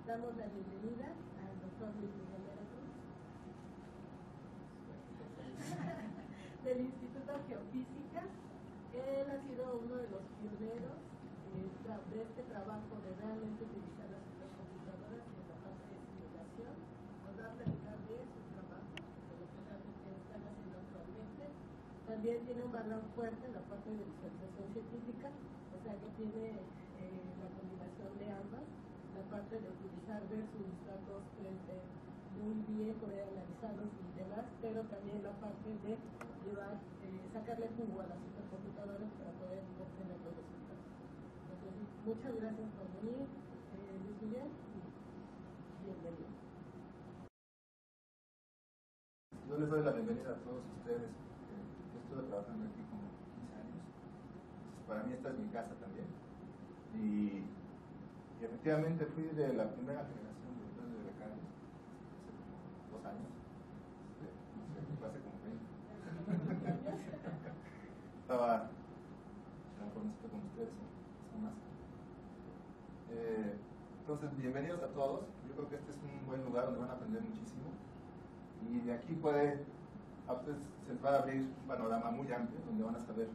Damos la bienvenida al doctor Luis Miguel del Instituto de Geofísica. Él ha sido uno de los pioneros de este trabajo de realmente utilizar las supercomputadoras en la parte de simulación. Nos va a platicar de su trabajo, de lo que realmente están haciendo actualmente. También tiene un background fuerte en la parte de visualización científica, o sea que tiene la combinación de ambas, la parte de utilizar ver sus datos muy bien, poder analizarlos y demás, pero también la parte de llevar, sacarle jugo a las supercomputadoras para poder obtener los resultados. Entonces, muchas gracias por venir, Luis Miguel, y bienvenido. Yo les doy la bienvenida a todos ustedes. Yo estuve trabajando aquí como 15 años. Entonces, para mí esta es mi casa también. Y efectivamente fui de la primera generación de planes de becarios, hace como 2 años. No sé, hace como 20. Estaba tan jovencito con ustedes, son más. Entonces, bienvenidos a todos. Yo creo que este es un buen lugar donde van a aprender muchísimo. Y de aquí se va a abrir un panorama muy amplio donde van a saber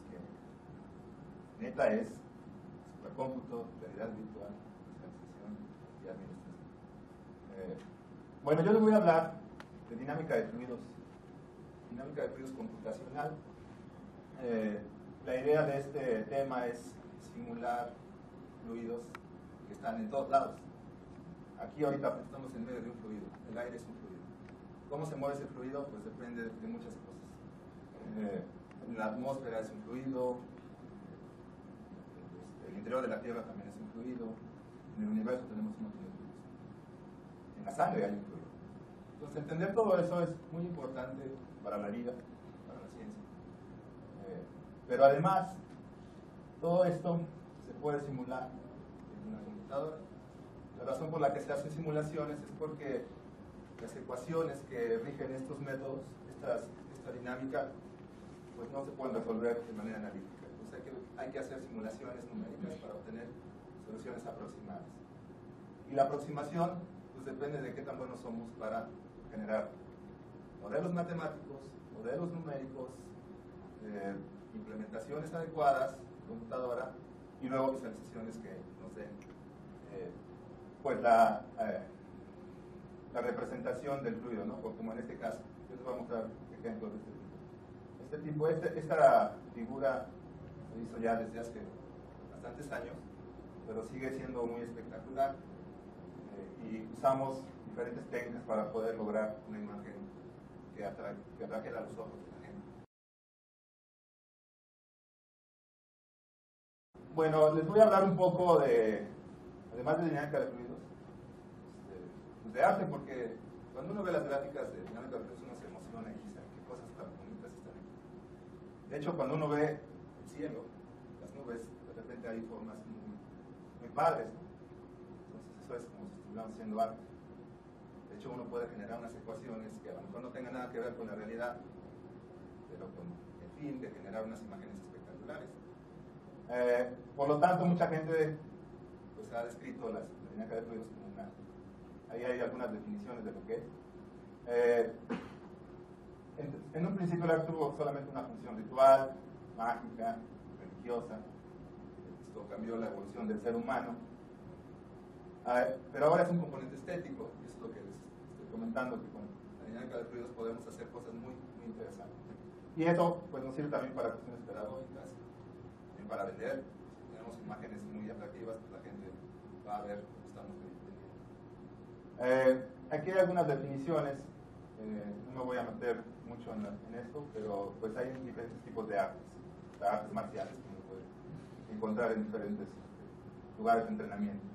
que neta es supercómputo, realidad virtual, visualización y administración. Bueno, yo les voy a hablar de dinámica de fluidos computacional. La idea de este tema es simular fluidos que están en todos lados. Aquí ahorita estamos en medio de un fluido, el aire es un fluido. ¿Cómo se mueve ese fluido? Pues depende de muchas cosas. En la atmósfera es un fluido, el interior de la Tierra también es un fluido, en el universo tenemos un montón de fluidos. En la sangre hay un fluido. Entonces, entender todo eso es muy importante para la vida, para la ciencia. Pero además, todo esto se puede simular en una computadora. La razón por la que se hacen simulaciones es porque las ecuaciones que rigen estos métodos, esta dinámica, pues no se pueden resolver de manera analítica. Entonces hay que hacer simulaciones numéricas para obtener soluciones aproximadas. Y la aproximación, pues depende de qué tan buenos somos para generar modelos matemáticos, modelos numéricos, implementaciones adecuadas en computadora y luego visualizaciones que nos den pues la representación del fluido, ¿no? Como en este caso. Yo les voy a mostrar ejemplos de este tipo. Esta figura se hizo ya desde hace bastantes años, pero sigue siendo muy espectacular. Y usamos diferentes técnicas para poder lograr una imagen que atraiga a los ojos de la gente. Bueno, les voy a hablar un poco de, además de dinámica de fluidos, de arte, porque cuando uno ve las gráficas de dinámica de fluidos uno se emociona y dice, qué cosas tan bonitas están aquí. De hecho, cuando uno ve el cielo, las nubes, de repente hay formas muy padres, ¿no? Entonces eso es como si estuviéramos haciendo arte. De hecho, uno puede generar unas ecuaciones que a lo mejor no tengan nada que ver con la realidad, pero con el fin de generar unas imágenes espectaculares. Por lo tanto, mucha gente pues, ha descrito la dinámica de fluidos como una... Ahí hay algunas definiciones de lo que es. En un principio el arte tuvo solamente una función ritual, mágica, religiosa. Esto cambió la evolución del ser humano. Pero ahora es un componente estético, y eso es lo que les estoy comentando, que con la dinámica de fluidos podemos hacer cosas muy interesantes. Y eso pues, nos sirve también para cuestiones pedagógicas, también para vender. Si tenemos imágenes muy atractivas, pues la gente va a ver lo que estamos vendiendo. Aquí hay algunas definiciones, no me voy a meter mucho en esto, pero pues hay diferentes tipos de artes marciales que uno puede encontrar en diferentes lugares de entrenamiento.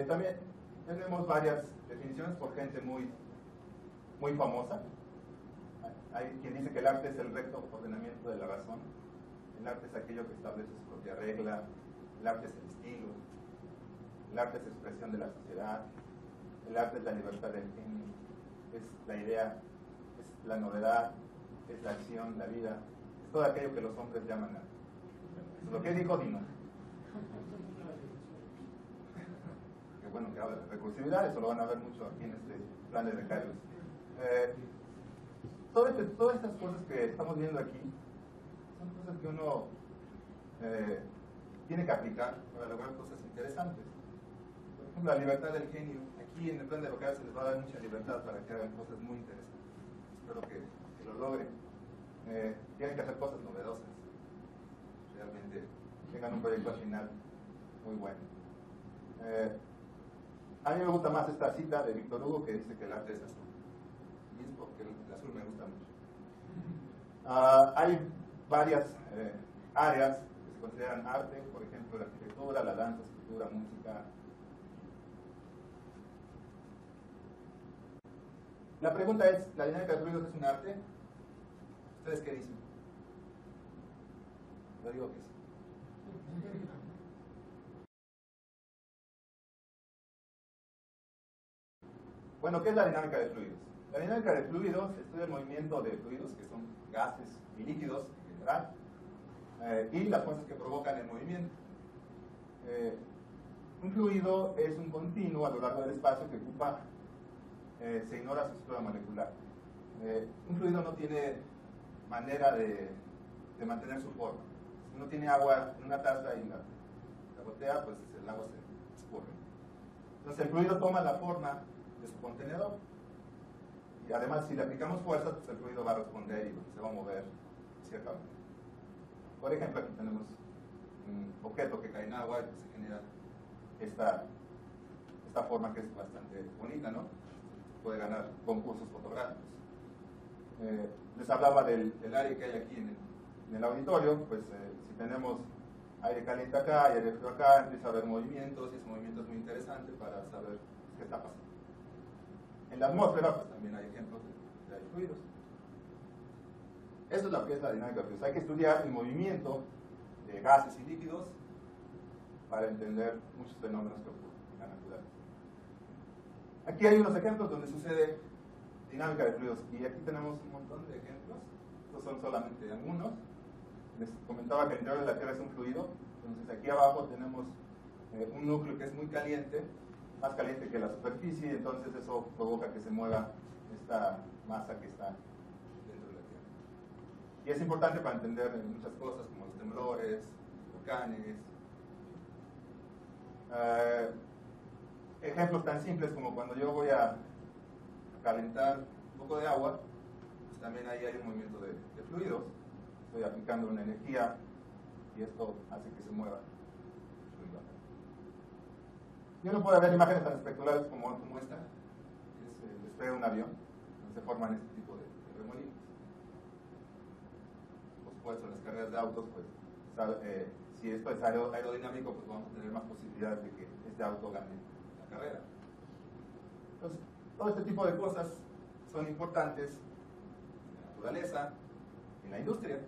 También tenemos varias definiciones por gente muy famosa. Hay quien dice que el arte es el recto ordenamiento de la razón, el arte es aquello que establece su propia regla, el arte es el estilo, el arte es expresión de la sociedad, el arte es la libertad del genio, es la idea, es la novedad, es la acción, la vida, es todo aquello que los hombres llaman arte. Lo que dijo Dino. Que bueno que habla de recursividad, eso lo van a ver mucho aquí en este plan de becarios. Todas estas cosas que estamos viendo aquí son cosas que uno tiene que aplicar para lograr cosas interesantes. Por ejemplo, la libertad del genio. Aquí en el plan de becarios se les va a dar mucha libertad para que hagan cosas muy interesantes. Espero que lo logren. Tienen que hacer cosas novedosas. Realmente tengan un proyecto al final muy bueno. A mí me gusta más esta cita de Víctor Hugo que dice que el arte es azul. Y es porque el azul me gusta mucho. Hay varias áreas que se consideran arte, por ejemplo la arquitectura, la danza, escultura, música. La pregunta es, ¿la dinámica de fluidos es un arte? ¿Ustedes qué dicen? Yo digo que sí. Bueno, ¿qué es la dinámica de fluidos? La dinámica de fluidos estudia el movimiento de fluidos, que son gases y líquidos en general, y las fuerzas que provocan el movimiento. Un fluido es un continuo a lo largo del espacio que ocupa, se ignora su estructura molecular. Un fluido no tiene manera de mantener su forma. Si uno tiene agua en una taza y la gotea, pues el agua se escurre. Entonces el fluido toma la forma de su contenedor y además si le aplicamos fuerza, pues el fluido va a responder y se va a mover ciertamente. Por ejemplo, aquí tenemos un objeto que cae en agua y pues se genera esta forma que es bastante bonita, ¿no? Puede ganar concursos fotográficos. Les hablaba del aire que hay aquí en el auditorio. Pues si tenemos aire caliente acá y aire frío acá, empieza a haber movimientos y ese movimiento es muy interesante para saber qué está pasando. En la atmósfera pues también hay ejemplos de fluidos. Eso es lo que es la dinámica de fluidos. Hay que estudiar el movimiento de gases y líquidos para entender muchos fenómenos que ocurren en la naturaleza. Aquí hay unos ejemplos donde sucede dinámica de fluidos y aquí tenemos un montón de ejemplos. Estos son solamente algunos. Les comentaba que el interior de la Tierra es un fluido. Entonces aquí abajo tenemos un núcleo que es muy caliente, más caliente que la superficie, entonces eso provoca que se mueva esta masa que está dentro de la Tierra. Y es importante para entender muchas cosas como los temblores, volcanes. Ejemplos tan simples como cuando yo voy a calentar un poco de agua, pues también ahí hay un movimiento de fluidos. Estoy aplicando una energía y esto hace que se mueva el fluido. Y uno puede ver imágenes tan espectaculares como esta, que es el despegue de un avión, donde se forman este tipo de remolinos. Por supuesto, en las carreras de autos, pues, si esto es aerodinámico, pues vamos a tener más posibilidades de que este auto gane la carrera. Entonces, todo este tipo de cosas son importantes en la naturaleza, en la industria.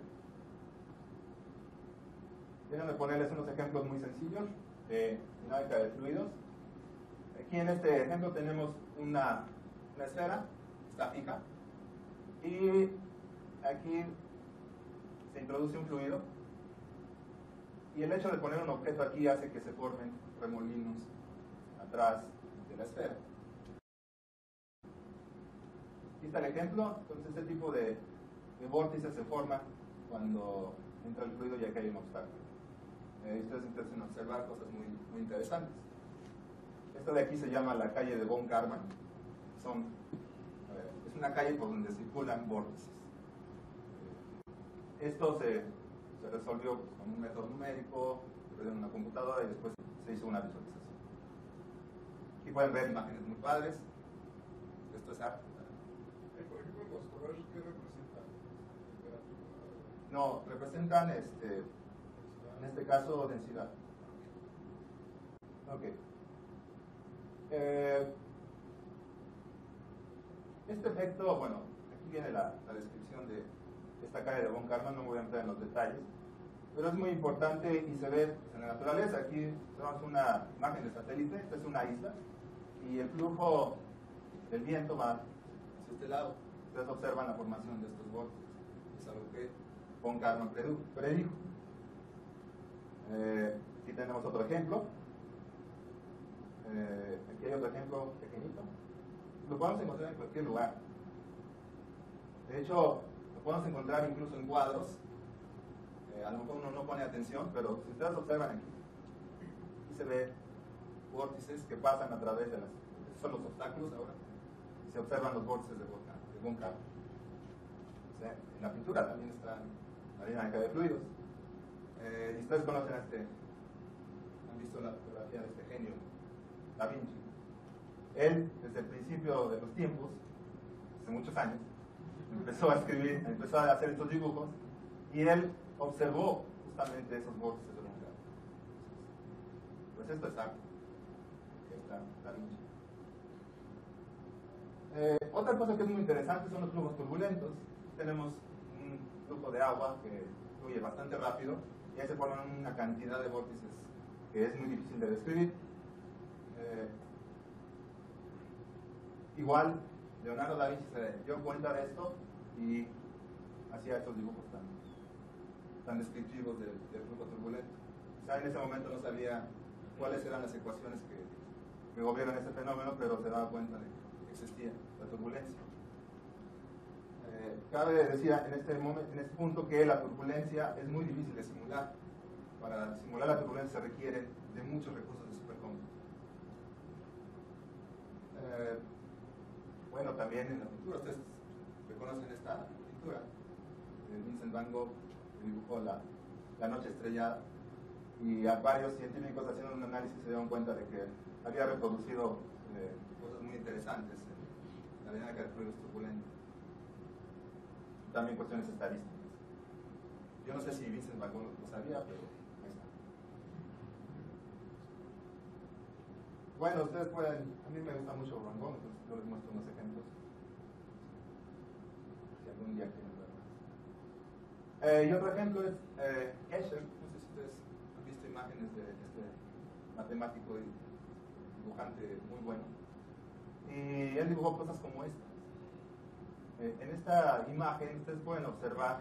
Déjenme ponerles unos ejemplos muy sencillos de dinámica de fluidos. Aquí en este ejemplo tenemos una esfera, está fija, y aquí se introduce un fluido, y el hecho de poner un objeto aquí hace que se formen remolinos atrás de la esfera. Aquí está el ejemplo. Entonces este tipo de vórtices se forman cuando entra el fluido y aquí hay un obstáculo. Ustedes intentan observar cosas muy interesantes. Esto de aquí se llama la calle de Von Karman. Es una calle por donde circulan vórtices. Esto se resolvió con un método numérico, en una computadora y después se hizo una visualización. Aquí pueden ver imágenes muy padres. Esto es arte. Por ejemplo, los colores que representan No, representan en este caso densidad. Ok. Este efecto, bueno, aquí viene la descripción de esta calle de Von Karman, no voy a entrar en los detalles, pero es muy importante y se ve en la naturaleza. Aquí tenemos una imagen de satélite, esta es una isla, y el flujo del viento va hacia este lado. Ustedes observan la formación de estos vórtices. Es algo que Von Karman predijo. Aquí tenemos otro ejemplo. Aquí hay otro ejemplo pequeñito. Lo podemos encontrar en cualquier lugar. De hecho, lo podemos encontrar incluso en cuadros. A lo mejor uno no pone atención, pero si ustedes observan aquí se ve vórtices que pasan a través de estos son los obstáculos ahora. Y se observan los vórtices de un cabo. O sea, en la pintura también está la dinámica de fluidos. Y ustedes conocen han visto la fotografía de este genio, Da Vinci. Él, desde el principio de los tiempos, hace muchos años, empezó a escribir, empezó a hacer estos dibujos, y él observó justamente esos vórtices de un cabo. Pues esto es arte, que está Da Vinci. Otra cosa que es muy interesante son los flujos turbulentos. Tenemos un flujo de agua que fluye bastante rápido y ahí se forman una cantidad de vórtices que es muy difícil de describir. Igual, Leonardo da Vinci se dio cuenta de esto y hacía estos dibujos tan descriptivos del flujo turbulento. Quizá en ese momento no sabía cuáles eran las ecuaciones que gobiernan ese fenómeno, pero se daba cuenta de que existía la turbulencia. Cabe decir en este punto que la turbulencia es muy difícil de simular. Para simular la turbulencia se requiere de muchos recursos de supercómputo. Bueno, también en la pintura, ustedes reconocen esta pintura de Vincent Van Gogh, que dibujó la noche estrellada, y a varios científicos haciendo un análisis se dieron cuenta de que había reproducido cosas muy interesantes en la dinámica de fluidos turbulentos. También cuestiones estadísticas. Yo no sé si Vincent Van Gogh lo sabía, pero ahí está. Bueno, ustedes pueden, a mí me gusta mucho Van Gogh, entonces yo les muestro unos ejemplos. Si algún día quieren verlo. Y otro ejemplo es Escher. No sé si ustedes han visto imágenes de este matemático y dibujante muy bueno. Y él dibujó cosas como esta. En esta imagen ustedes pueden observar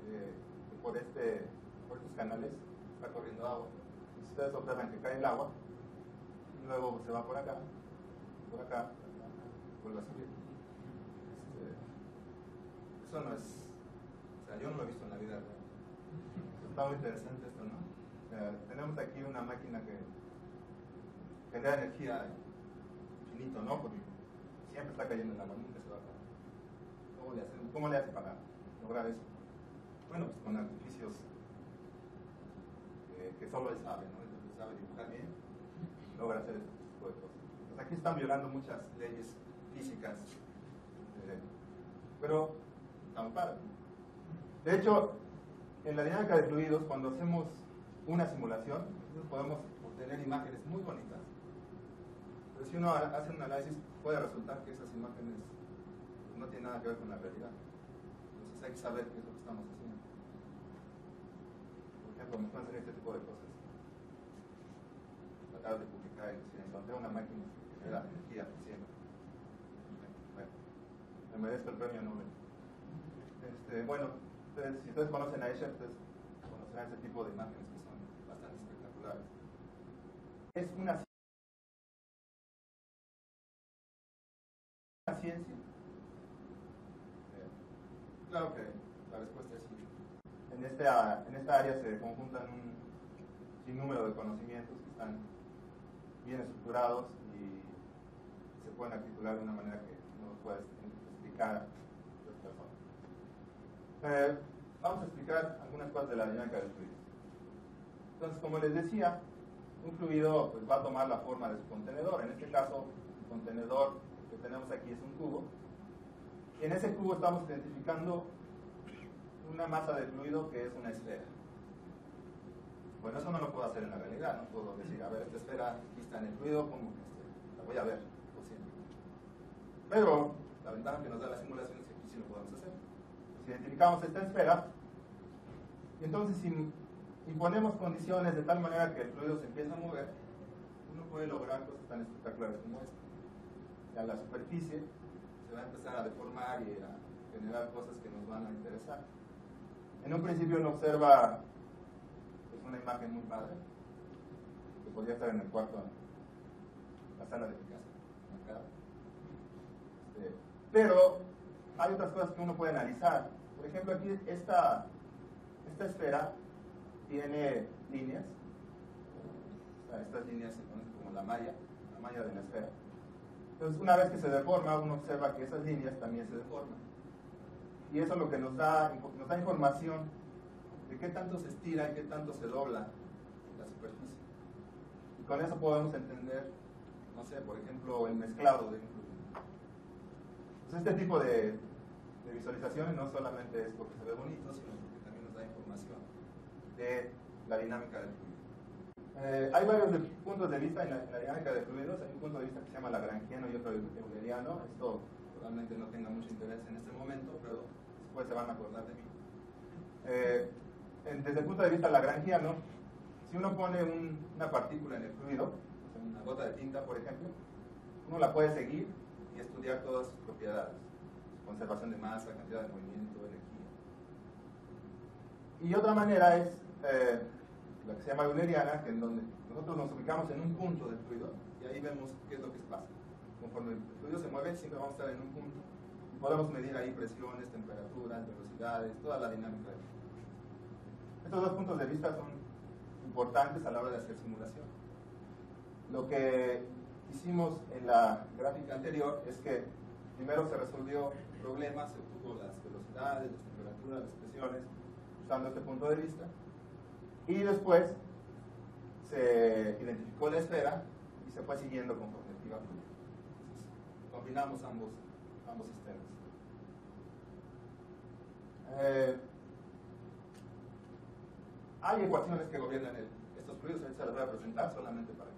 que por estos canales está corriendo agua. Si ustedes observan que cae el agua, luego se va por acá, vuelve a subir. Eso no es, o sea, yo no lo he visto en la vida real. Está muy interesante esto, ¿no? Tenemos aquí una máquina que genera energía infinito, ¿no? Porque siempre está cayendo el agua, nunca se va a acabar. ¿Cómo le hace para lograr eso? Bueno, pues con artificios que solo él sabe, ¿no? Él sabe dibujar bien, logra hacer este tipo de cosas. Pues aquí están violando muchas leyes físicas, pero están padres. De hecho, en la dinámica de fluidos, cuando hacemos una simulación, podemos obtener imágenes muy bonitas. Pero si uno hace un análisis, puede resultar que esas imágenes no tienen nada que ver con la realidad. Entonces hay que saber qué es lo que estamos haciendo. Por ejemplo, me pueden hacer este tipo de cosas. Acabo de publicar encontré una máquina que genera energía eficiente. Bueno, me merezco el premio Nobel. Bueno, si ustedes conocen a Escher, ustedes conocerán ese tipo de imágenes que son bastante espectaculares. Es una ciencia. Claro que la respuesta es sí. En esta área se conjuntan un sinnúmero de conocimientos que están bien estructurados y se pueden articular de una manera que no puede explicar a las personas. Vamos a explicar algunas cosas de la dinámica del fluido. Entonces, como les decía, un fluido pues, va a tomar la forma de su contenedor. En este caso, el contenedor que tenemos aquí es un cubo. Y en ese cubo estamos identificando una masa de fluido que es una esfera. Bueno, eso no lo puedo hacer en la realidad, no puedo decir, a ver, esta esfera aquí está en el fluido, como que la voy a ver, por siempre. Pero la ventaja que nos da la simulación es que aquí sí lo podemos hacer. Pues identificamos esta esfera, y entonces si imponemos condiciones de tal manera que el fluido se empieza a mover, uno puede lograr cosas tan espectaculares como esta. Ya la superficie se va a empezar a deformar y a generar cosas que nos van a interesar. En un principio uno observa pues, una imagen muy padre, que podría estar en el cuarto, la sala de mi casa. Pero hay otras cosas que uno puede analizar. Por ejemplo, aquí esta esfera tiene líneas. Estas líneas se conocen como la malla de la esfera. Entonces, una vez que se deforma, uno observa que esas líneas también se deforman. Y eso es lo que nos da información de qué tanto se estira y qué tanto se dobla la superficie. Y con eso podemos entender, no sé, por ejemplo, el mezclado de un fluido. Pues este tipo de visualizaciones no solamente es porque se ve bonito, sino porque también nos da información de la dinámica del fluido. Hay varios puntos de vista en la dinámica de fluidos. Hay un punto de vista que se llama lagrangiano y otro euleriano. Esto probablemente no tenga mucho interés en este momento, pero después se van a acordar de mí. Desde el punto de vista lagrangiano, si uno pone una partícula en el fluido, una gota de tinta, por ejemplo, uno la puede seguir y estudiar todas sus propiedades: conservación de masa, cantidad de movimiento, energía. Y otra manera es la que se llama euleriana, que en donde nosotros nos ubicamos en un punto del fluido y ahí vemos qué es lo que pasa. Conforme el fluido se mueve, siempre vamos a estar en un punto y podemos medir ahí presiones, temperaturas, velocidades, toda la dinámica del fluido. Estos dos puntos de vista son importantes a la hora de hacer simulación. Lo que hicimos en la gráfica anterior es que primero se resolvió el problema, se obtuvo las velocidades, las temperaturas, las presiones, usando este punto de vista. Y después se identificó la esfera y se fue siguiendo conforme iba fluyendo. Entonces, combinamos ambos sistemas. Hay ecuaciones que gobiernan estos fluidos, ahorita se las voy a presentar solamente para que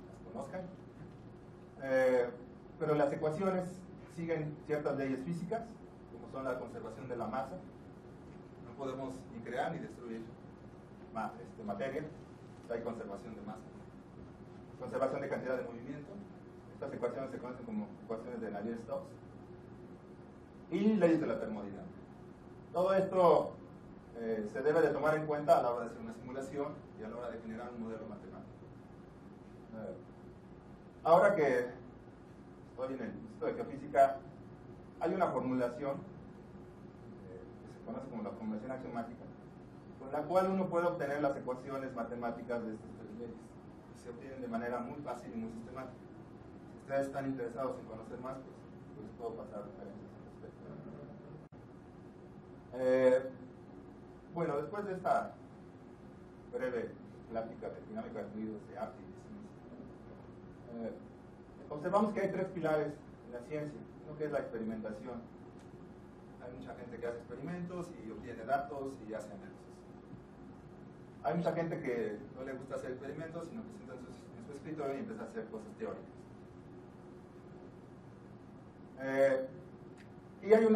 las conozcan. Pero las ecuaciones siguen ciertas leyes físicas, como son la conservación de la masa. No podemos ni crear ni destruir materia. Hay conservación de masa, conservación de cantidad de movimiento. Estas ecuaciones se conocen como ecuaciones de Navier-Stokes, y leyes de la termodinámica. Todo esto se debe de tomar en cuenta a la hora de hacer una simulación y a la hora de generar un modelo matemático. Ahora que estoy en el Instituto de Geofísica, hay una formulación que se conoce como la formulación axiomática, con la cual uno puede obtener las ecuaciones matemáticas de estas tres leyes. Se obtienen de manera muy fácil y muy sistemática. Si ustedes están interesados en conocer más, pues les puedo pasar referencias al respecto. Bueno, después de esta breve plática de dinámica de fluidos, de arte y de ciencia, observamos que hay tres pilares en la ciencia. Uno que es la experimentación. Hay mucha gente que hace experimentos y obtiene datos y hace análisis. Hay mucha gente que no le gusta hacer experimentos, sino que sienta en su escritorio y empieza a hacer cosas teóricas. Y hay un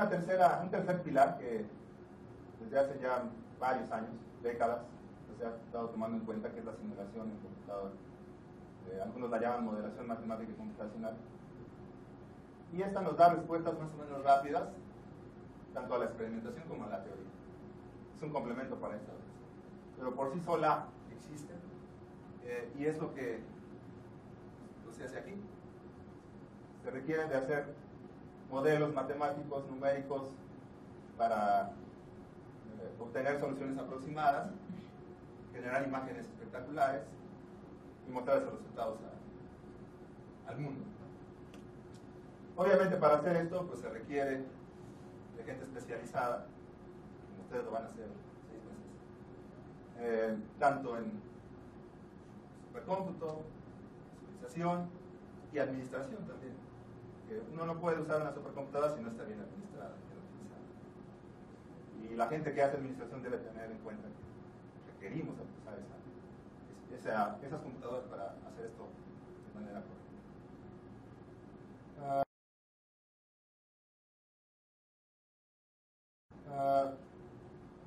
tercer pilar que desde hace ya varios años, décadas, se ha estado tomando en cuenta, que es la simulación en computador. Algunos la llaman modelación matemática y computacional. Y esta nos da respuestas más o menos rápidas, tanto a la experimentación como a la teoría. Es un complemento para esta vez. Pero por sí sola existe, y es lo que se hace aquí. Se requiere de hacer modelos matemáticos, numéricos, para obtener soluciones aproximadas, generar imágenes espectaculares y mostrar esos resultados al mundo. Obviamente, para hacer esto pues se requiere de gente especializada, como ustedes lo van a hacer 6 meses, tanto en supercómputo, visualización y administración también. Que uno no puede usar una supercomputadora si no está bien administrada, bien utilizada. Y la gente que hace administración debe tener en cuenta que requerimos usar esas computadoras para hacer esto de manera correcta.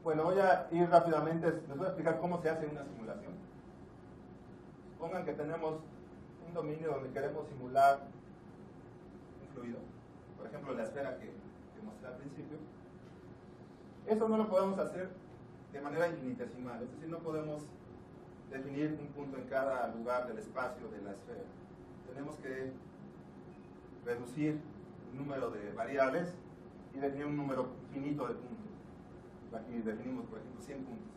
Bueno, voy a ir rápidamente, les voy a explicar cómo se hace una simulación. Supongan que tenemos un dominio donde queremos simular un fluido, por ejemplo la esfera que mostré al principio. Eso no lo podemos hacer de manera infinitesimal, es decir, no podemos definir un punto en cada lugar del espacio de la esfera. Tenemos que reducir el número de variables y definir un número finito de puntos. Aquí definimos, por ejemplo, 100 puntos.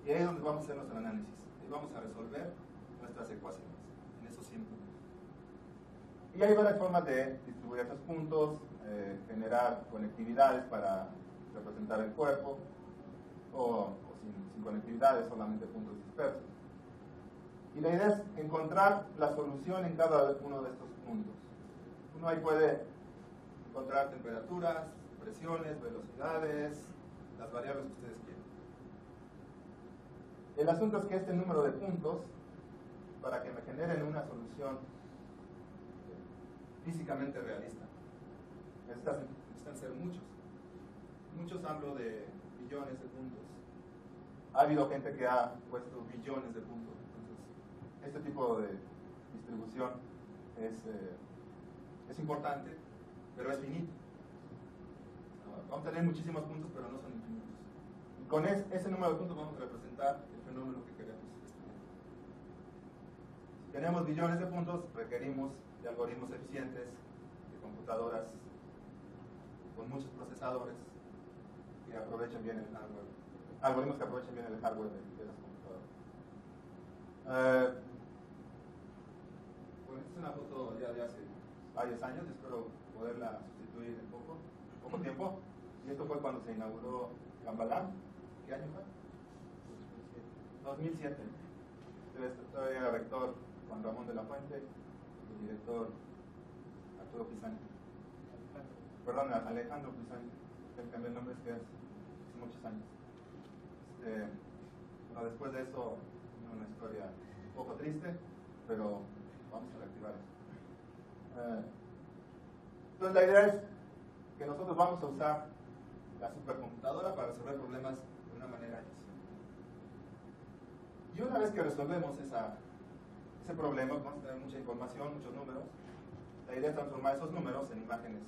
Y ahí es donde vamos a hacer nuestro análisis. Y vamos a resolver nuestras ecuaciones en esos 100 puntos. Y hay varias formas de distribuir esos puntos, generar conectividades para representar el cuerpo, o sin conectividades, solamente puntos dispersos. Y la idea es encontrar la solución en cada uno de estos puntos. Uno ahí puede encontrar temperaturas, presiones, velocidades, las variables que ustedes quieran. El asunto es que este número de puntos, para que me generen una solución físicamente realista, necesitan ser muchos. Muchos hablo de billones de puntos. Ha habido gente que ha puesto billones de puntos. Entonces, este tipo de distribución es importante, pero es finito. Vamos a tener muchísimos puntos, pero no son infinitos. Y con ese número de puntos vamos a representar el fenómeno que queremos estudiar. Si tenemos billones de puntos, requerimos de algoritmos eficientes, de computadoras con muchos procesadores que aprovechen bien el hardware, algoritmos que aprovechen bien el hardware de las computadoras. Bueno, esta es una foto ya de hace varios años, espero poderla sustituir en poco tiempo. Y esto fue cuando se inauguró Gambalán. ¿Qué año fue? 2007. Todavía era rector Juan Ramón de la Fuente, el director Arturo Pisani. Perdón, Alejandro Pisani. Él cambió el nombre, es que hace muchos años. Bueno, después de eso, una historia un poco triste, pero vamos a reactivar eso. Entonces la idea es que nosotros vamos a usar la supercomputadora para resolver problemas de una manera eficiente. Y una vez que resolvemos ese problema, vamos a tener mucha información, muchos números. La idea es transformar esos números en imágenes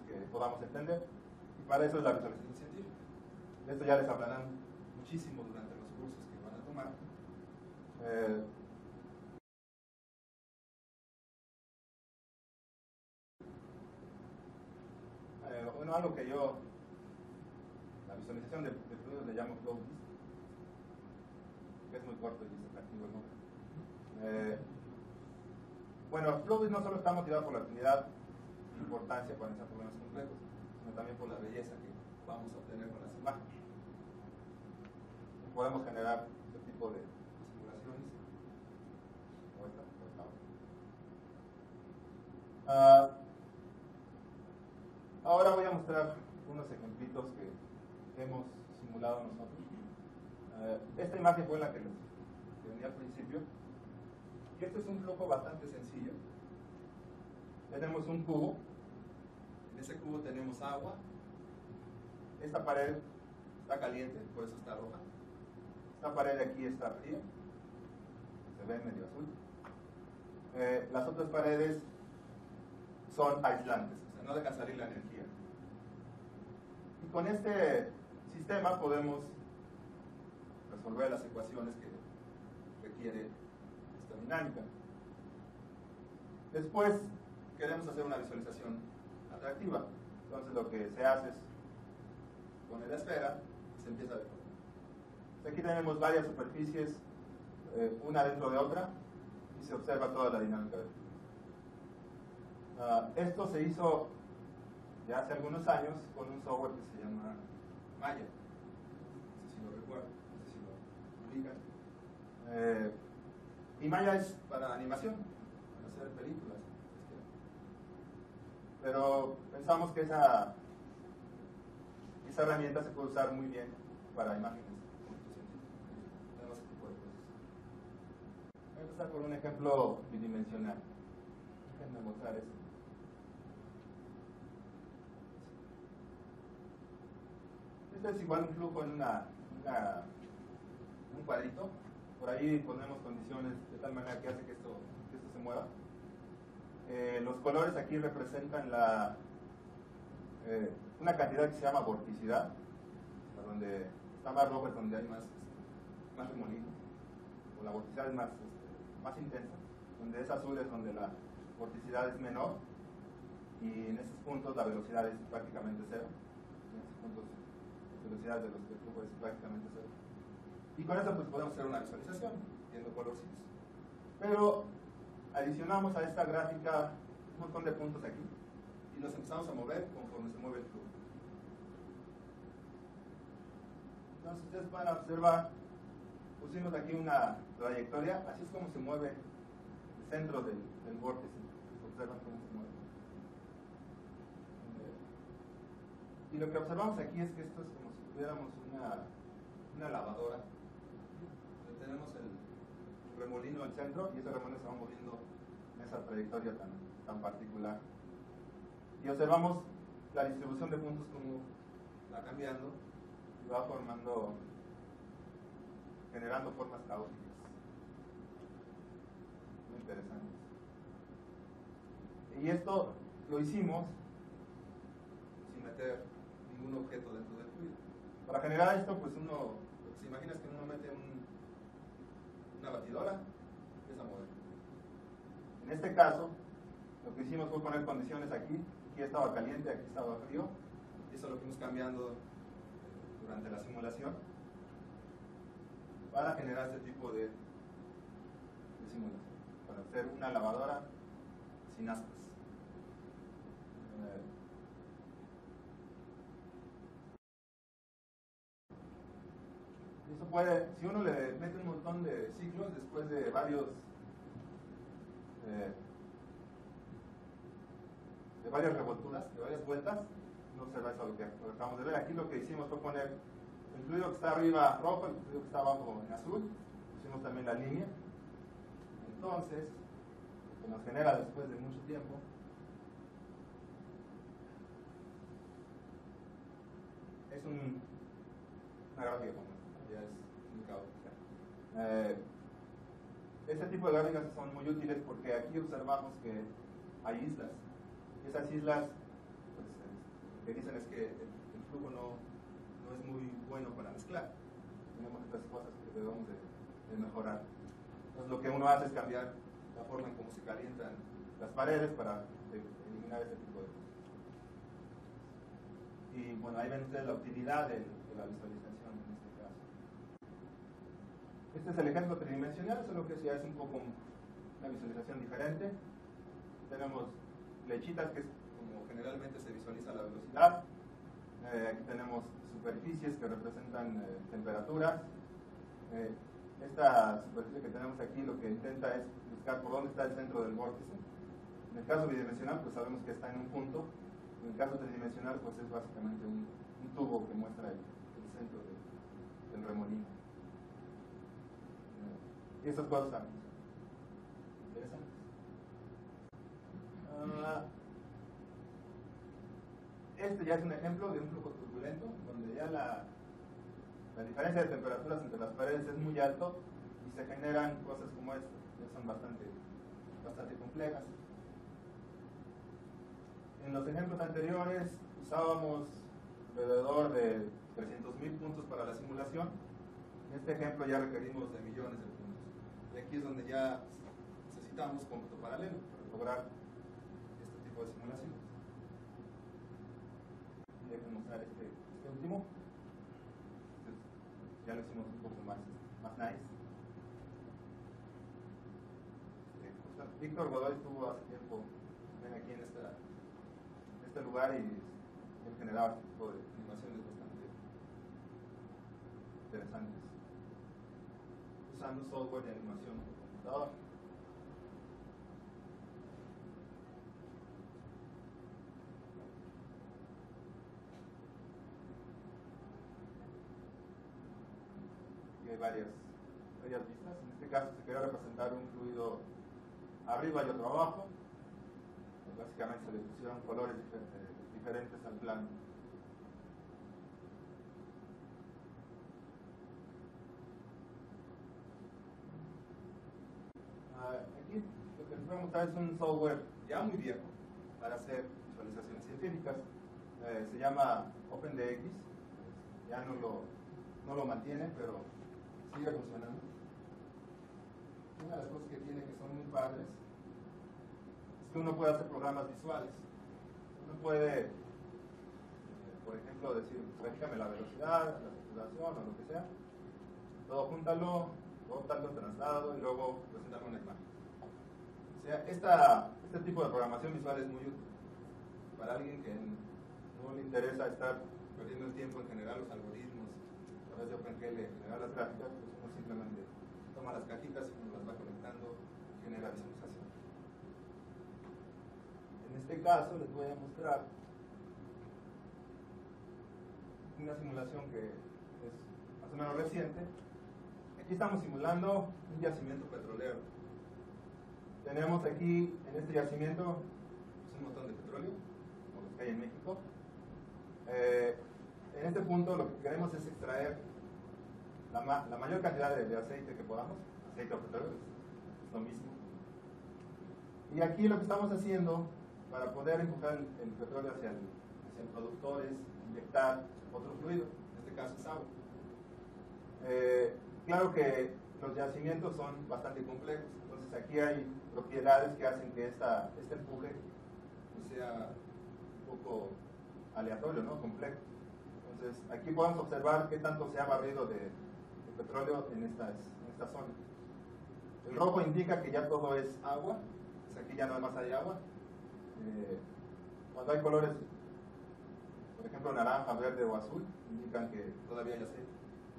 que podamos entender, y para eso es la visualización científica. De esto ya les hablarán muchísimo durante los cursos que van a tomar. Bueno, algo que yo, la visualización de fluidos le llamo flow list, que es muy corto y es atractivo el nombre. Bueno, flow list no solo está motivado por la afinidad e importancia para analizar problemas complejos, sino también por la belleza que vamos a obtener con las imágenes. Podemos generar este tipo de simulaciones como esta. Ahora voy a mostrar unos ejemplitos que hemos simulado nosotros. Esta imagen fue la que les venía al principio. Y este es un flujo bastante sencillo. Tenemos un cubo. En ese cubo tenemos agua. Esta pared está caliente, por eso está roja. Esta pared de aquí está fría. Se ve medio azul. Las otras paredes son aislantes, o sea, no dejan salir la energía. Y con este sistema podemos resolver las ecuaciones que requiere esta dinámica. Después queremos hacer una visualización atractiva. Entonces lo que se hace es poner la esfera y se empieza a deformar. Aquí tenemos varias superficies, una dentro de otra, y se observa toda la dinámica del fluido. Esto se hizo ya hace algunos años con un software que se llama Maya. No sé si lo recuerdan, no sé si lo ubican. Y Maya es para animación, para hacer películas. Pero pensamos que esa herramienta se puede usar muy bien para imágenes. Tenemos ese tipo de cosas. Voy a empezar por un ejemplo bidimensional. Déjenme mostrar eso. Este es igual un flujo en un cuadrito. Por ahí ponemos condiciones de tal manera que hace que esto se mueva. Los colores aquí representan una cantidad que se llama vorticidad, donde está más rojo es donde hay más remolino. la vorticidad es más intensa, donde es azul es donde la vorticidad es menor, y en esos puntos la velocidad es prácticamente cero. En esos puntos la velocidad del flujo es prácticamente cero. Y con eso pues podemos hacer una visualización, viendo colorcitos. Pero adicionamos a esta gráfica un montón de puntos aquí, y los empezamos a mover conforme se mueve el flujo. Entonces ustedes van a observar, pusimos aquí una trayectoria, así es como se mueve el centro del vórtice. Observan cómo se mueve. Y lo que observamos aquí es que esto es como si tuviéramos una lavadora. Donde tenemos el remolino al centro, y ese remolino se va moviendo en esa trayectoria tan particular. Y observamos la distribución de puntos como va cambiando y va generando formas caóticas. Muy interesante. Y esto lo hicimos sin meter ningún objeto dentro del fluido. Para generar esto, pues lo que se imagina es que uno mete una batidora y empieza a mover. En este caso, lo que hicimos fue poner condiciones aquí. Aquí estaba caliente, aquí estaba frío. Y eso lo fuimos cambiando durante la simulación para generar este tipo de simulación, para hacer una lavadora sin aspas. Eso puede, si uno le mete un montón de ciclos después de varias revolturas, de varias vueltas, no se va eso lo que acabamos de ver. Aquí lo que hicimos fue poner el fluido que está arriba rojo, el fluido que está abajo en azul, pusimos también la línea. Entonces, lo que nos genera después de mucho tiempo es una gráfica como esta, ya es muy caótica. Este tipo de gráficas son muy útiles porque aquí observamos que hay islas. Y esas islas, pues, lo que dicen es que el flujo no es muy bueno para mezclar. Tenemos estas cosas que debemos de mejorar. Entonces lo que uno hace es cambiar la forma en cómo se calientan las paredes para eliminar ese tipo de cosas. Y bueno, ahí ven ustedes la utilidad de la visualización en este caso. Este es el ejemplo tridimensional, solo que ya es un poco una visualización diferente. Tenemos flechitas, que es como generalmente se visualiza la velocidad. Aquí tenemos superficies que representan temperaturas. Esta superficie que tenemos aquí lo que intenta es buscar por dónde está el centro del vórtice. En el caso bidimensional, pues sabemos que está en un punto. En el caso tridimensional, pues es básicamente un tubo que muestra el centro del remolino. Y estas cosas también interesantes. Este ya es un ejemplo de un flujo turbulento, donde ya la diferencia de temperaturas entre las paredes es muy alto y se generan cosas como estas, que son bastante complejas. En los ejemplos anteriores usábamos alrededor de 300.000 puntos para la simulación. En este ejemplo ya requerimos de millones de puntos. Y aquí es donde ya necesitamos cómputo paralelo para lograr este tipo de simulaciones. Déjenme mostrar este último. Entonces, ya lo hicimos un poco más nice. Víctor Godoy estuvo hace tiempo aquí en este lugar y él generaba este tipo de animaciones bastante interesantes usando software de animación por computador. Y hay varias vistas. En este caso se quería representar un fluido arriba y otro abajo. Básicamente se le pusieron colores diferentes al plano. Aquí lo que les voy a mostrar es un software ya muy viejo para hacer visualizaciones científicas. Se llama OpenDX. Ya no lo mantiene, pero sigue funcionando. una de las cosas que tiene que son muy padres es que uno puede hacer programas visuales. Uno puede, por ejemplo, decir, fíjame la velocidad, la saturación o lo que sea, todo júntalo, bótalo, traslado y luego presentarme una imagen. O sea, este tipo de programación visual es muy útil para alguien que no le interesa estar perdiendo el tiempo en generar los algoritmos a través de OpenGL, en generar las gráficas, pues uno simplemente toma las cajitas y uno las va conectando y genera visualización. En este caso les voy a mostrar una simulación que es más o menos reciente. Aquí estamos simulando un yacimiento petrolero. Tenemos aquí, en este yacimiento, pues un montón de petróleo, como los que hay en México. En este punto lo que queremos es extraer la mayor cantidad de aceite que podamos, aceite o petróleo, es lo mismo. Y aquí lo que estamos haciendo, para poder empujar el petróleo hacia el productor, es inyectar otro fluido, en este caso es agua. Claro que los yacimientos son bastante complejos, entonces aquí hay propiedades que hacen que este empuje sea un poco aleatorio, ¿no? Complejo. Entonces aquí podemos observar qué tanto se ha barrido de petróleo en esta zona. El rojo indica que ya todo es agua, pues aquí ya nada más hay agua. Cuando hay colores, por ejemplo naranja, verde o azul, indican que todavía hay aceite.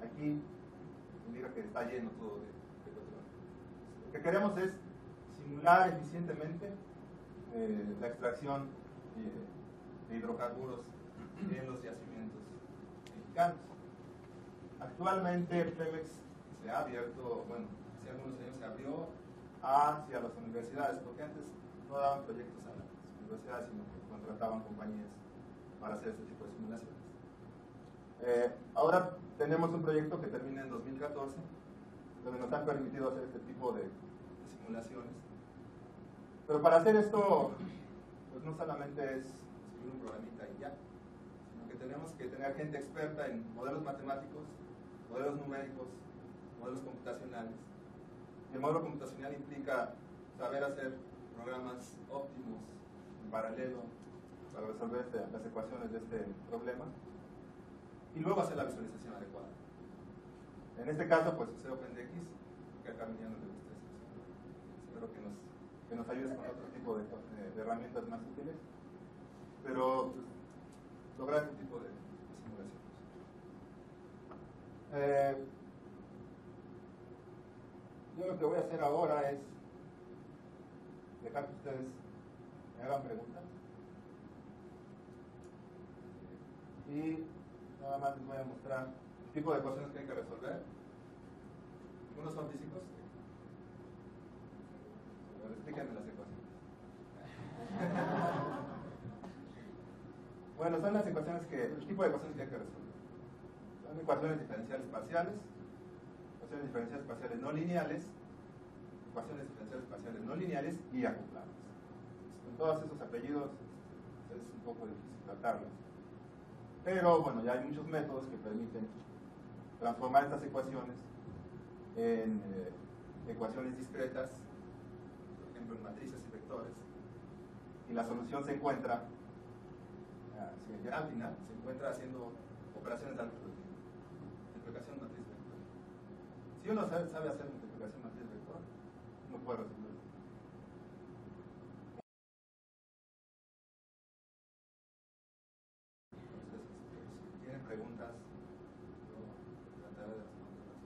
Aquí indica que está lleno todo de petróleo. Lo que queremos es simular eficientemente la extracción de hidrocarburos en los yacimientos mexicanos. Actualmente Pemex se ha abierto, bueno, hace algunos años se abrió hacia las universidades, porque antes no daban proyectos a las universidades, sino que contrataban compañías para hacer este tipo de simulaciones. Ahora tenemos un proyecto que termina en 2014, donde nos han permitido hacer este tipo de simulaciones. Pero para hacer esto, pues no solamente es escribir un programita y ya, sino que tenemos que tener gente experta en modelos matemáticos, modelos numéricos, modelos computacionales. Y el modelo computacional implica saber hacer programas óptimos en paralelo para resolver las ecuaciones de este problema y luego hacer la visualización adecuada. En este caso, pues usé OpenDX, que a Carmen ya no le gusta eso. Espero que nos ayudes con otro tipo de herramientas más útiles, pero pues, lograr este tipo de simulaciones. Yo lo que voy a hacer ahora es dejar que ustedes me hagan preguntas y nada más les voy a mostrar el tipo de ecuaciones que hay que resolver. Algunos son físicos. Pero explíquenme las ecuaciones. Bueno, son las ecuaciones el tipo de ecuaciones que hay que resolver. Son ecuaciones diferenciales parciales, ecuaciones diferenciales parciales no lineales, ecuaciones diferenciales parciales no lineales y acoplables. Con todos esos apellidos es un poco difícil tratarlos. Pero bueno, ya hay muchos métodos que permiten transformar estas ecuaciones en ecuaciones discretas, por ejemplo en matrices y vectores, y la solución se encuentra, ya al final, se encuentra haciendo operaciones de álgebra, multiplicación matriz vector. Si uno sabe hacer multiplicación matriz vector, uno puede resolver. Si tienen preguntas, yo trataré de responderlas.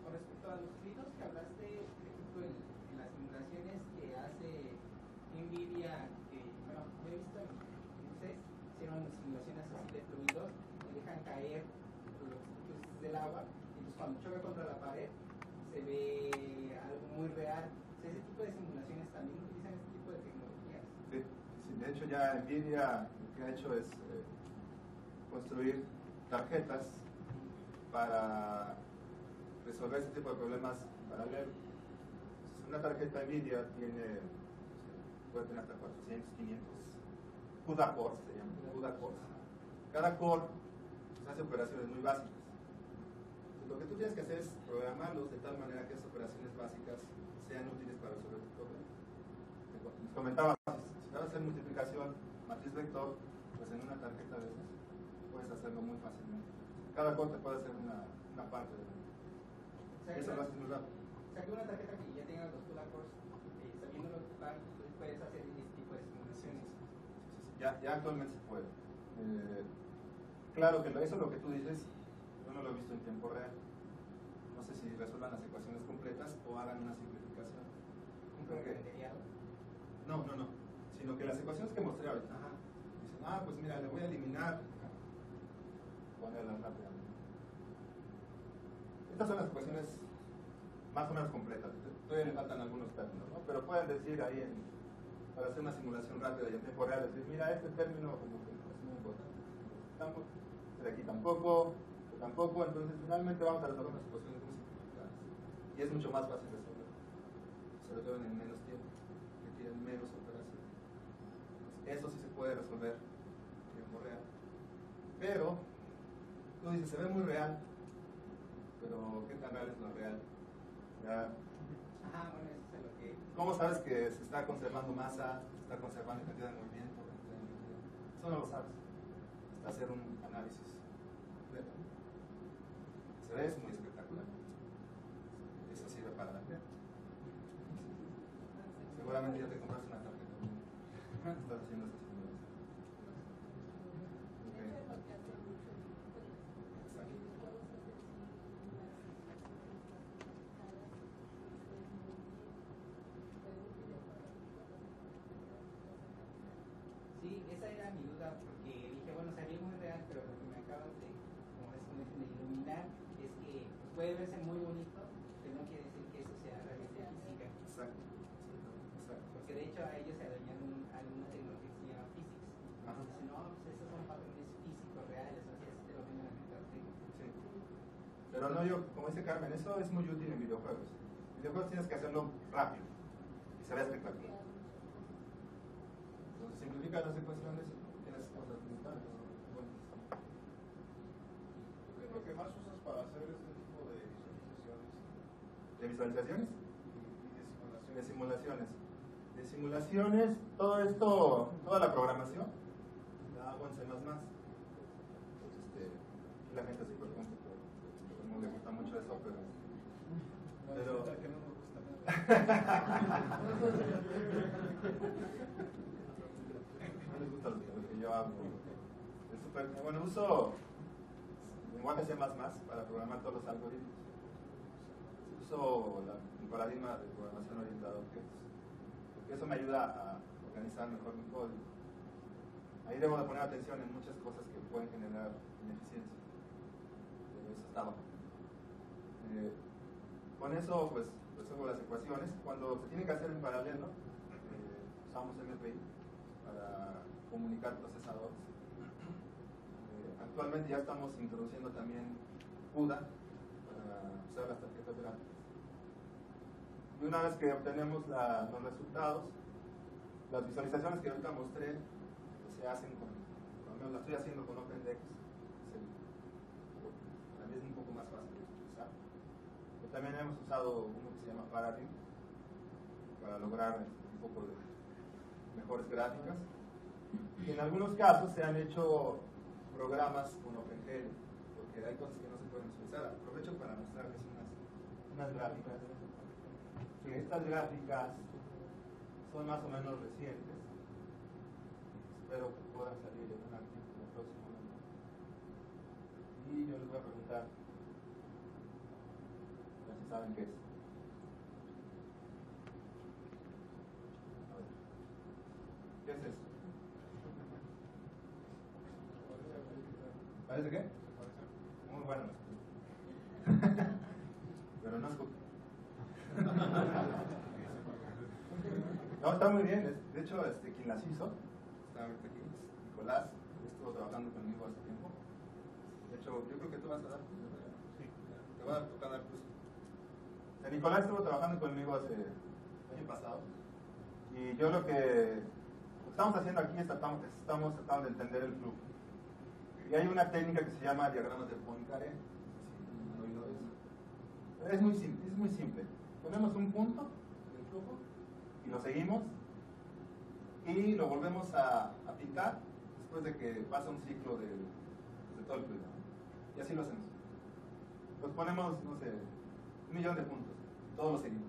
Con respecto a los fluidos que hablaste, por ejemplo, en las simulaciones que hace NVIDIA, bueno, yo he visto en CES, hicieron simulaciones así de fluidos que dejan caer los fluidos del agua, y entonces cuando choca contra la pared se ve algo muy real. O sea, ese tipo de simulaciones también utilizan este tipo de tecnologías. Sí, de hecho ya NVIDIA lo que ha hecho es construir tarjetas para resolver este tipo de problemas paralelos. Una tarjeta NVIDIA puede tener hasta 400, 500 CUDA cores, se llama CUDA cores. Cada core hace operaciones muy básicas. Lo que tú tienes que hacer es programarlos de tal manera que esas operaciones básicas sean útiles para resolver tu problema. Les comentaba, si vas a hacer multiplicación, matriz vector, pues en una tarjeta de esas puedes hacerlo muy fácilmente. Cada corte puede ser una parte de eso lo haces muy rápido. O sea, que una tarjeta que ya tenga los colapos, sabiendo lo que van, puedes hacer este tipo de simulaciones. Ya actualmente se puede. Claro que eso es lo que tú dices, yo no lo he visto en tiempo real. No sé si resuelvan las ecuaciones completas o hagan una simplificación. No. Sino que las ecuaciones que mostré ahorita, dicen, pues mira, le voy a eliminar. Ponerlas rápidamente. Estas son las ecuaciones más o menos completas. Todavía le faltan algunos términos, ¿no? Pero pueden decir ahí, para hacer una simulación rápida y en tiempo real, decir, mira, este término como que no es muy importante. De aquí tampoco, entonces finalmente vamos a resolver unas ecuaciones muy simplificadas. Y es mucho más fácil resolver. Se resuelven en menos tiempo, requieren menos operaciones. Eso sí se puede resolver en tiempo real. Pero, tú dices, se ve muy real, pero ¿qué tan real es lo real? Bueno, eso es lo que... ¿Cómo sabes que se está conservando masa, se está conservando cantidad de movimiento? Eso no lo sabes. Hasta hacer un análisis completo. Se ve, es muy espectacular. Eso sirve para la gente. Seguramente ya te compraste una tarjeta. Estás haciendo esas simulaciones. Sí, esa era mi duda, porque dije, bueno, sería muy real, pero lo que me acabas de, como es como dicen, de iluminar, es que pues, puede verse muy bonito, pero no quiere decir que eso sea realmente física. Exacto. Porque de hecho a ellos se adueñan alguna tecnología que se llama physics. Dicen, no, pues esos son patrones físicos reales, o sea, te lo venden a la mercadotecnia. Sí. Pero no, como dice Carmen, eso es muy útil en videojuegos. En videojuegos tienes que hacerlo rápido y se ve espectacular. Entonces simplifica las ecuaciones y tienes cosas limitadas. Bueno. ¿Qué es lo que más usas para hacer este tipo de visualizaciones? ¿De visualizaciones? Y De simulaciones. De simulaciones, todo esto, toda la programación, la hago en C++. Entonces, la gente es súper cómplice, no le gusta mucho eso, pero que no nos gusta nada. no les gusta lo que yo hago. Es súper, bueno, uso lenguaje C++ para programar todos los algoritmos. Uso el paradigma de programación orientada a objetos, porque eso me ayuda a organizar mejor mi código. Ahí debo de poner atención en muchas cosas que pueden generar ineficiencia. Pero eso está bajo. Con eso, pues, resuelvo las ecuaciones. Cuando se tiene que hacer en paralelo, usamos MPI para comunicar procesadores. Actualmente ya estamos introduciendo también CUDA para usar las tarjetas gráficas. Y una vez que obtenemos los resultados, las visualizaciones que ahorita mostré se hacen por lo menos las estoy haciendo con OpenDex. Para mí es un poco más fácil de utilizar. Pero también hemos usado uno que se llama Paradigm para lograr un poco de mejores gráficas. Y en algunos casos se han hecho programas con OpenGL, porque hay cosas que no se pueden visualizar. Aprovecho para mostrarles unas gráficas. Que estas gráficas son más o menos recientes. Espero que puedan salir en un artículo próximamente. Y yo les voy a preguntar, a ver si saben qué es. A ver. ¿Qué es esto? ¿Parece qué? Muy bueno. Pero no es cookie. No, está muy bien. De hecho, quien las hizo, está ahorita aquí, Nicolás, estuvo trabajando conmigo hace tiempo. De hecho, yo creo que tú vas a dar curso. Sí. Te va a tocar dar curso. Nicolás estuvo trabajando conmigo el año pasado. Y yo lo que estamos haciendo aquí es estamos tratando de entender el flujo. Y hay una técnica que se llama diagramas de Poincaré. Si no han oído de eso. Es muy simple, es muy simple. Ponemos un punto del flujo y lo seguimos y lo volvemos a picar después de que pasa un ciclo de todo el fluido. Y así lo hacemos. Nos ponemos, no sé, 1.000.000 de puntos, todos lo seguimos.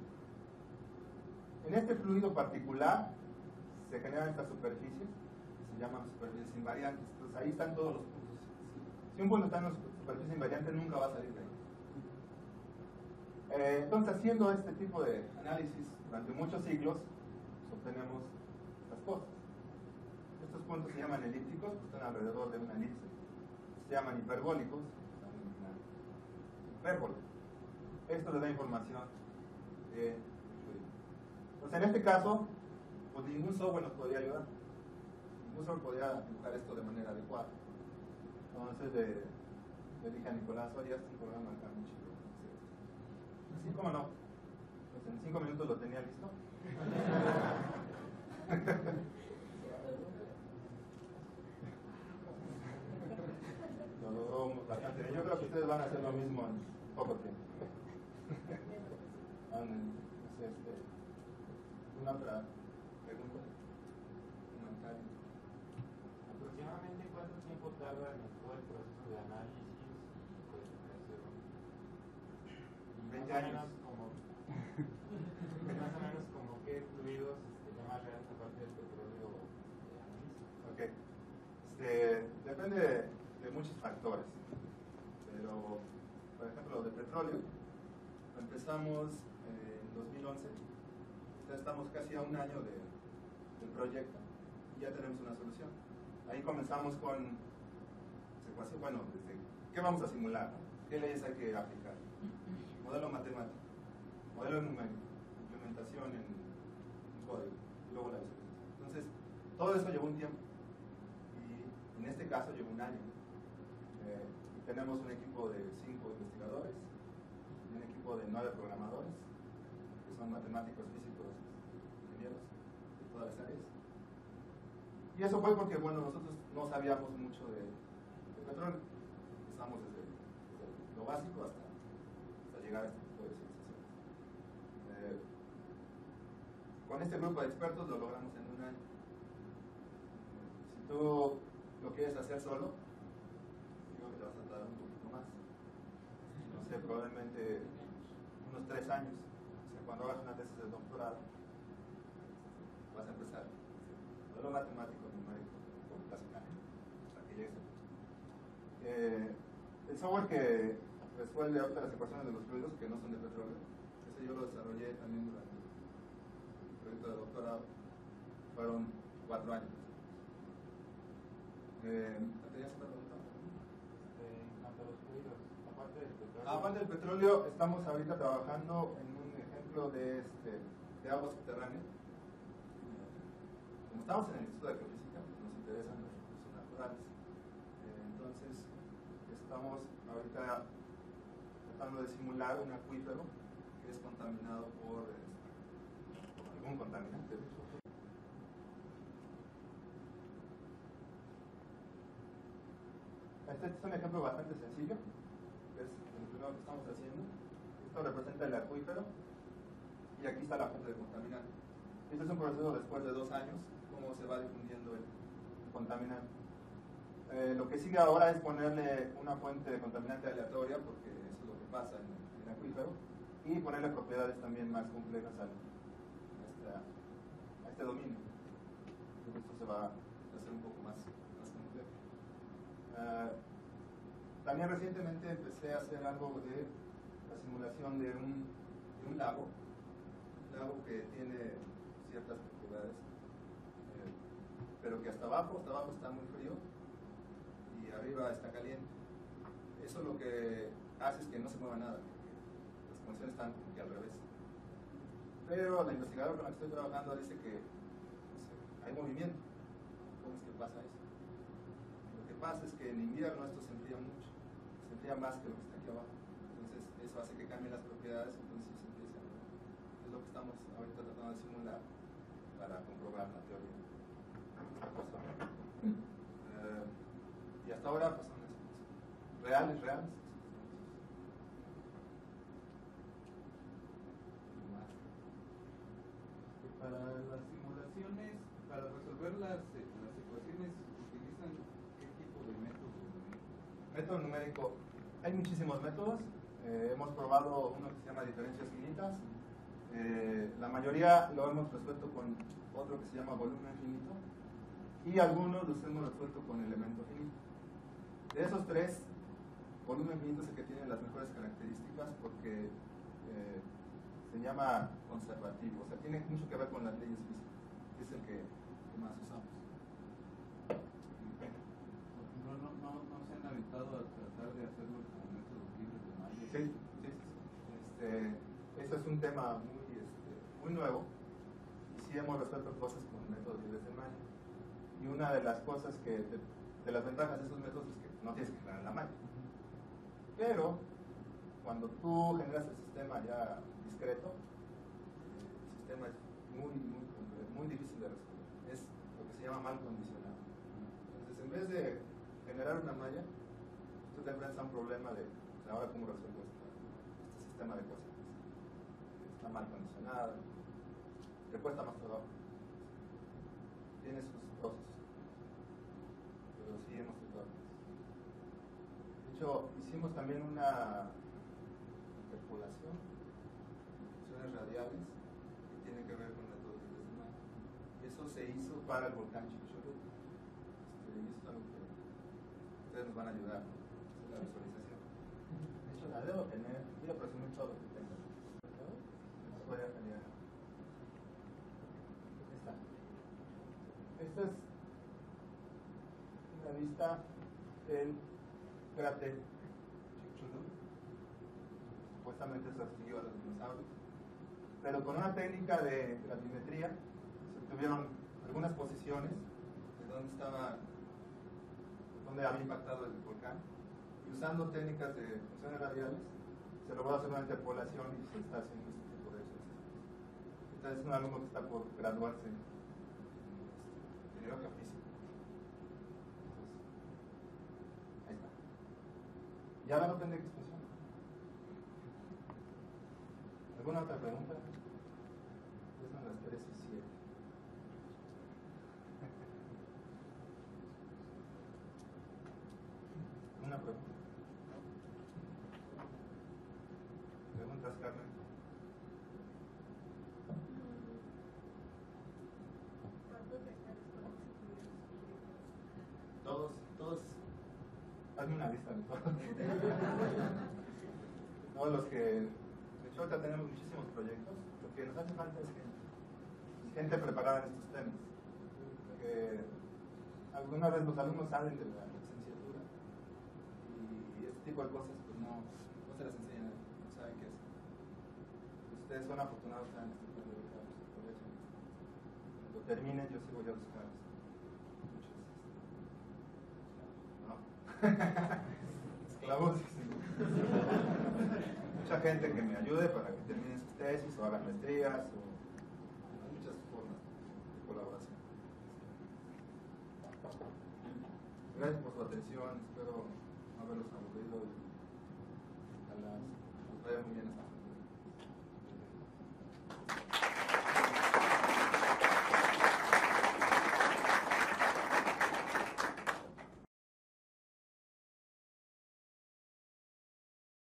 En este fluido particular se generan estas superficies, que se llaman superficies invariantes. Entonces ahí están todos los puntos. Si un punto está en una superficie invariante, nunca va a salir de ahí. Entonces, haciendo este tipo de análisis durante muchos siglos, obtenemos estas cosas. Estos puntos se llaman elípticos, pues están alrededor de una elipse. Se llaman hiperbólicos, están en una hipérbole. Esto le da información de fluido. Entonces, en este caso, pues ningún software nos podría ayudar. Ningún software podría dibujar esto de manera adecuada. Entonces, le dije a Nicolás, oye, este es un programa acá muy chido. Sí, cómo no. Pues en 5 minutos lo tenía listo. Lo logró bastante bien. Yo creo que ustedes van a hacer lo mismo en poco tiempo. ¿Una otra pregunta? ¿Aproximadamente cuánto tiempo tarda en todo el proceso de análisis y pues hacer 20 años. Más o menos como qué fluidos ya más reales aparte del petróleo analiza? Ok. Depende de muchos factores. Pero, por ejemplo, lo de petróleo, empezamos en 2011. Estamos casi a un año del proyecto y ya tenemos una solución. Ahí comenzamos con secuencia, bueno, desde qué vamos a simular, qué leyes hay que aplicar, modelo matemático, modelo numérico, implementación en código y luego la visualización. Entonces, todo eso llevó un tiempo y en este caso llevó un año. Y tenemos un equipo de 5 investigadores y un equipo de 9 programadores que son matemáticos, físicos, ingenieros de todas las áreas. Y eso fue porque, bueno, nosotros no sabíamos mucho de petróleo. Empezamos desde lo básico hasta llegar a este tipo de civilizaciones. Con este grupo de expertos lo logramos en un año. Si tú lo quieres hacer solo, digo que te vas a tardar un poquito más. No sé, probablemente unos 3 años. O sea, cuando hagas una tesis de doctorado, vas a empezar. Modelo matemático, numérico, computacional, hasta que llegues el software que resuelve ahorita las ecuaciones de los fluidos que no son de petróleo, ese yo lo desarrollé también durante el proyecto de doctorado, fueron 4 años. ¿Tenías otra pregunta? En cuanto a los fluidos, aparte del petróleo. Aparte del petróleo, estamos ahorita trabajando en un ejemplo de agua subterránea. Como estamos en el Instituto de Geofísica, nos interesan los recursos naturales. Entonces, estamos ahorita tratando de simular un acuífero que es contaminado por algún contaminante. Este es un ejemplo bastante sencillo, que es el primero que estamos haciendo. Esto representa el acuífero y aquí está la fuente de contaminante. Este es un proceso después de 2 años, cómo se va difundiendo el contaminante. Lo que sigue ahora es ponerle una fuente de contaminante aleatoria, porque eso es lo que pasa en el acuífero, y ponerle propiedades también más complejas a este dominio. Entonces esto se va a hacer un poco más complejo. También recientemente empecé a hacer algo de la simulación de un lago que tiene ciertas propiedades, pero que hasta abajo está muy frío y arriba está caliente. Eso lo que hace es que no se mueva nada, porque las condiciones están como que al revés. Pero la investigadora con la que estoy trabajando dice que hay movimiento. ¿Cómo es que pasa eso? Lo que pasa es que en invierno esto se enfría mucho, se enfría más que lo que está aquí abajo. Entonces eso hace que cambien las propiedades, entonces se empieza a mover. Es lo que estamos ahorita tratando de simular para comprobar la teoría. Y hasta ahora pues son reales. Para las simulaciones, para resolver las ecuaciones, ¿utilizan qué tipo de método? Método numérico. Hay muchísimos métodos. Hemos probado uno que se llama diferencias finitas. La mayoría lo hemos resuelto con otro que se llama volumen finito. Y algunos los hemos resuelto con elemento finito. De esos tres, volumen finito es el que tiene las mejores características porque se llama conservativo, o sea, tiene mucho que ver con las leyes físicas, que es el que más usamos. No se han habituado a tratar de hacerlo con métodos libres de malla. Sí. Ese es un tema muy nuevo y sí hemos resuelto cosas con métodos libres de malla. Y una de las cosas de las ventajas de esos métodos es que no tienes que generar la malla. Pero cuando tú generas el sistema ya discreto, el sistema es muy difícil de resolver. Es lo que se llama mal condicionado. Entonces, en vez de generar una malla, tú te enfrentas a un problema de ahora cómo resuelvo este sistema de cosas. Está mal condicionado, te cuesta más trabajo. Tiene sus pros, pero sí hemos tratado. De hecho, hicimos también una interpolación, funciones radiales, que tiene que ver con métodos de decimal. Y eso se hizo para el volcán Chicxulub. Y eso es algo que ustedes nos van a ayudar, ¿no? La visualización. De hecho, la debo tener, quiero presumir todo lo que tengo. No voy a genial. Esta es una vista del cráter Chicxulub. Supuestamente se siguió a los dinosaurios, pero con una técnica de gravimetría se obtuvieron algunas posiciones de dónde había impactado el volcán, y usando técnicas de funciones radiales se logró hacer una interpolación y se está haciendo este tipo de ejercicios. Entonces es un alumno que está por graduarse en ingeniería física. Ahí está. Ya van a aprender que funciona. ¿Alguna otra pregunta? Ya son las 3:07. Una pregunta. ¿Preguntas, Carmen? ¿Cuántos hectáreas podemos incluir? Todos, hazme una lista de todos. Todos los que, de hecho ahorita tenemos muchísimos proyectos, lo que nos hace falta es gente preparada en estos temas. Porque alguna vez los alumnos salen de la licenciatura y este tipo de cosas pues no se las enseñan, no saben qué hacer. Ustedes son afortunados en este proyecto, por eso. Cuando terminen yo sigo ya a buscar esclavos. Mucha gente que me ayude para que terminen sus tesis o hagan maestrías, o hay muchas formas de colaboración. Gracias por su atención, espero